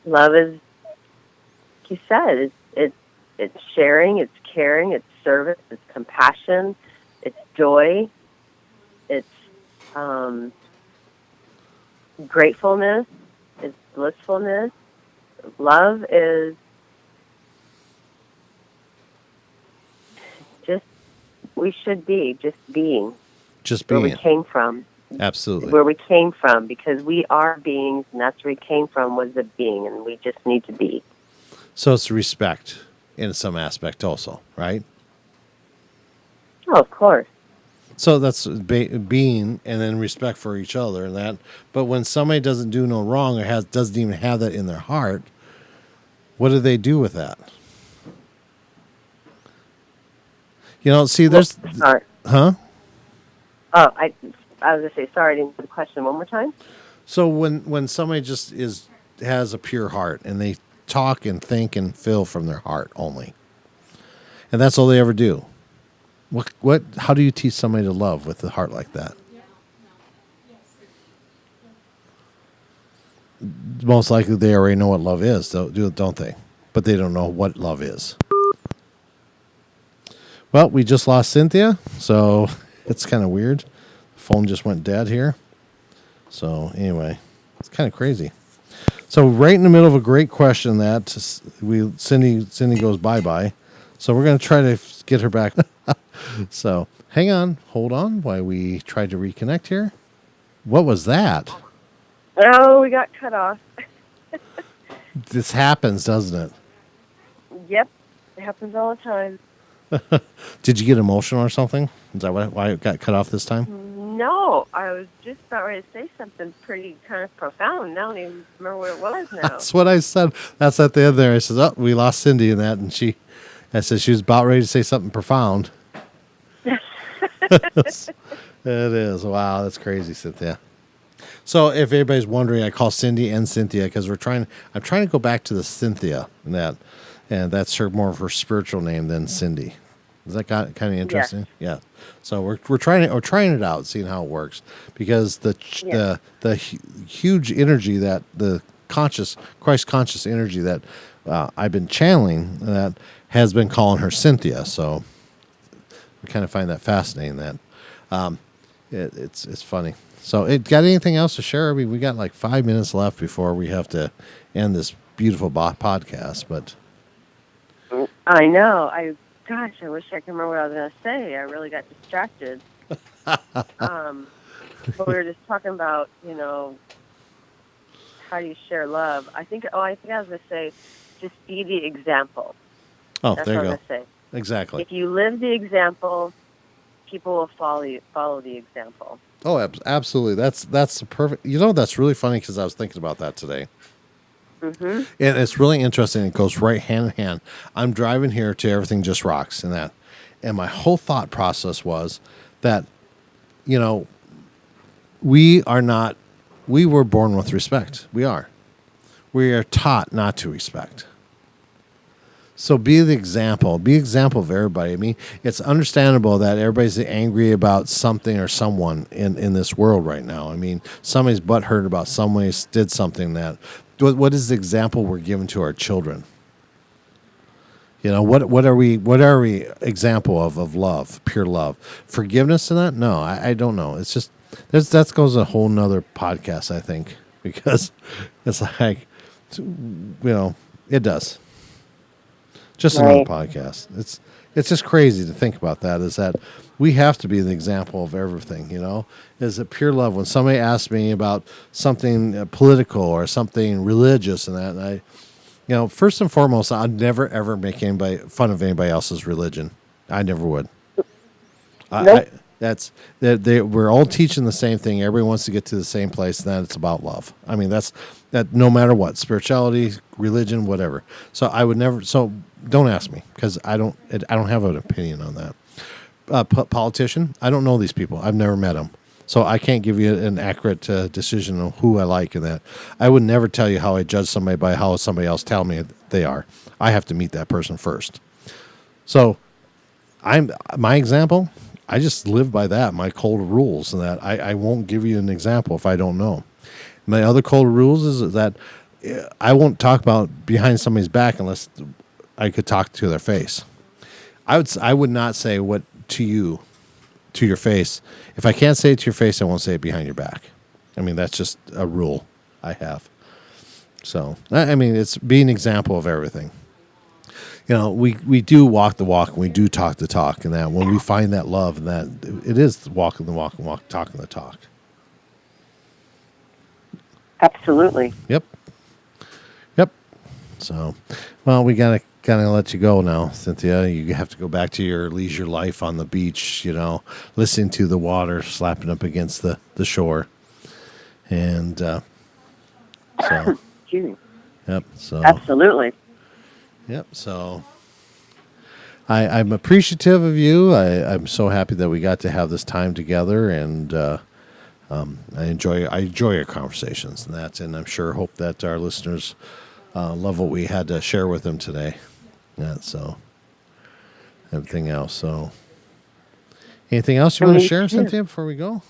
Love is, like you said, it's sharing, it's caring, it's service, it's compassion, it's joy, it's gratefulness, it's blissfulness. Love is just, we should be just being. Just being. Where we came from. Absolutely. Where we came from, because we are beings, and that's where we came from, was the being, and we just need to be. So it's respect in some aspect also, right? Oh, of course. So that's being, and then respect for each other and that. But when somebody doesn't do no wrong or doesn't even have that in their heart, what do they do with that? See, there's... Sorry. Huh? Oh, I was going to say, sorry, I didn't get the question one more time. So when somebody just has a pure heart, and they talk and think and feel from their heart only, and that's all they ever do, how do you teach somebody to love with a heart like that? Most likely they already know what love is, don't they? But they don't know what love is. Well, we just lost Cynthia, so it's kind of weird. The phone just went dead here. So anyway, it's kind of crazy. So right in the middle of a great question that Cyndee goes bye-bye. So we're going to try to get her back. So hold on while we try to reconnect here. What was that? Oh, we got cut off. This happens, doesn't it? Yep, it happens all the time. Did you get emotional or something? Is that why it got cut off this time? No, I was just about ready to say something pretty kind of profound. I don't even remember what it was now. That's what I said. That's at the end there. I said, "Oh, we lost Cyndee in that," and I said she was about ready to say something profound. It is. Wow, that's crazy, Cynthia. So if anybody's wondering, I call Cyndee and Cynthia because I'm trying to go back to the Cynthia and that's more of her spiritual name than Cyndee. Is that kind of interesting? Yes. Yeah. So we're trying it out, seeing how it works, because the huge energy that the Christ conscious energy that I've been channeling that has been calling her Cynthia. So we kind of find that fascinating. That it's funny. So, got anything else to share? I mean, we got like 5 minutes left before we have to end this beautiful podcast. But I know. Gosh, I wish I could remember what I was going to say. I really got distracted. But we were just talking about, how do you share love? I think I was going to say, just be the example. Oh, That's there you what go. I'm going to say. Exactly. If you live the example, people will follow the example. Oh, absolutely. That's the perfect. That's really funny because I was thinking about that today. Mm-hmm. And it's really interesting. It goes right hand in hand. I'm driving here to Everything Just Rocks and that. And my whole thought process was that, we were born with respect. We are. We are taught not to respect. So be the example. Be example of everybody. I mean, it's understandable that everybody's angry about something or someone in this world right now. I mean, somebody's butthurt about somebody did something that. What is the example we're giving to our children? What are we example of love, pure love, forgiveness in that? No, I don't know. It's just that goes a whole nother podcast, I think, because it's like, it does. Just another podcast. It's just crazy to think about that. Is that we have to be the example of everything. Is it pure love? When somebody asks me about something political or something religious and that, and I, first and foremost, I'd never ever make fun of anybody else's religion. I never would. Nope. We're all teaching the same thing. Everybody wants to get to the same place, and then it's about love. I mean, that no matter what, spirituality, religion, whatever. So I would never. So don't ask me because I don't have an opinion on that. Politician, I don't know these people. I've never met them, so I can't give you an accurate decision on who I like in that. I would never tell you how I judge somebody by how somebody else tell me they are. I have to meet that person first. So my example. I just live by that, my code of rules, and that I won't give you an example if I don't know. My other code of rules is that I won't talk about behind somebody's back unless I could talk to their face. I would not say what to your face. If I can't say it to your face, I won't say it behind your back. I mean, that's just a rule I have. So, I mean, it's being an example of everything. We do walk the walk and we do talk the talk, and that when we find that love, and that it is walking the walk and talking the talk. Absolutely. Yep. So, well, we gotta let you go now, Cynthia. You have to go back to your leisure life on the beach. Listening to the water slapping up against the shore, and so. Yep. So. Absolutely. Yep. So I'm appreciative of you. I'm so happy that we got to have this time together, and I enjoy our conversations and I'm sure hope that our listeners love what we had to share with them today. Yeah. So everything else. So Anything else you want to Me share, too. Cynthia, before we go?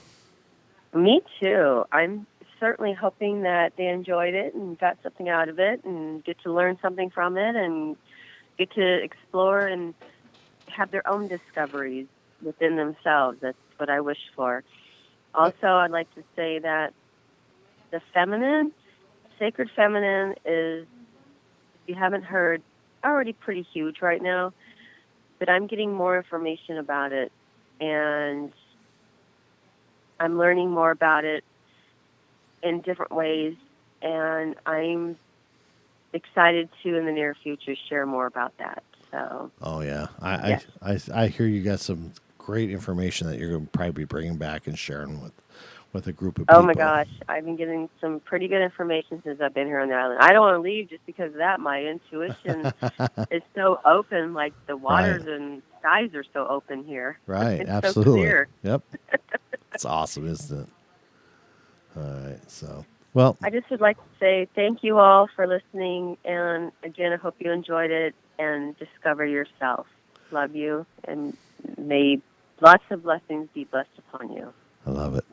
Me too. I'm certainly hoping that they enjoyed it and got something out of it and get to learn something from it and get to explore and have their own discoveries within themselves. That's what I wish for. Also, I'd like to say that the feminine, sacred feminine, is, if you haven't heard, already pretty huge right now, but I'm getting more information about it, and I'm learning more about it in different ways, and I'm excited to, in the near future, share more about that. So, Oh yeah, yes. I hear you got some great information that you're going to probably be bringing back and sharing with a group of Oh my people. gosh, I've been getting some pretty good information since I've been here on the island. I don't want to leave just because of that. My intuition is so open, like the Right, waters and skies are so open here. right, It's so absolutely. clear. Yep, it's awesome, isn't it? All right, so well, I just would like to say thank you all for listening, and again, I hope you enjoyed it and discover yourself. Love you, and may lots of blessings be blessed upon you. I love it.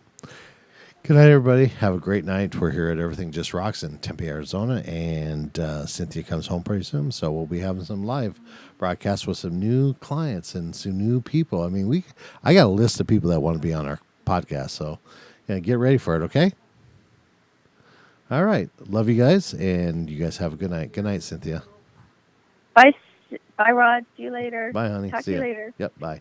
Good night, everybody. Have a great night. We're here at Everything Just Rocks in Tempe, Arizona, and Cynthia comes home pretty soon, so we'll be having some live broadcasts with some new clients and some new people. I mean, I got a list of people that want to be on our podcast, so yeah, get ready for it. Okay. All right. Love you guys, and you guys have a good night. Good night, Cynthia. Bye, bye, Rod. See you later. Bye, honey. Talk See to you ya. later. Yep. Bye.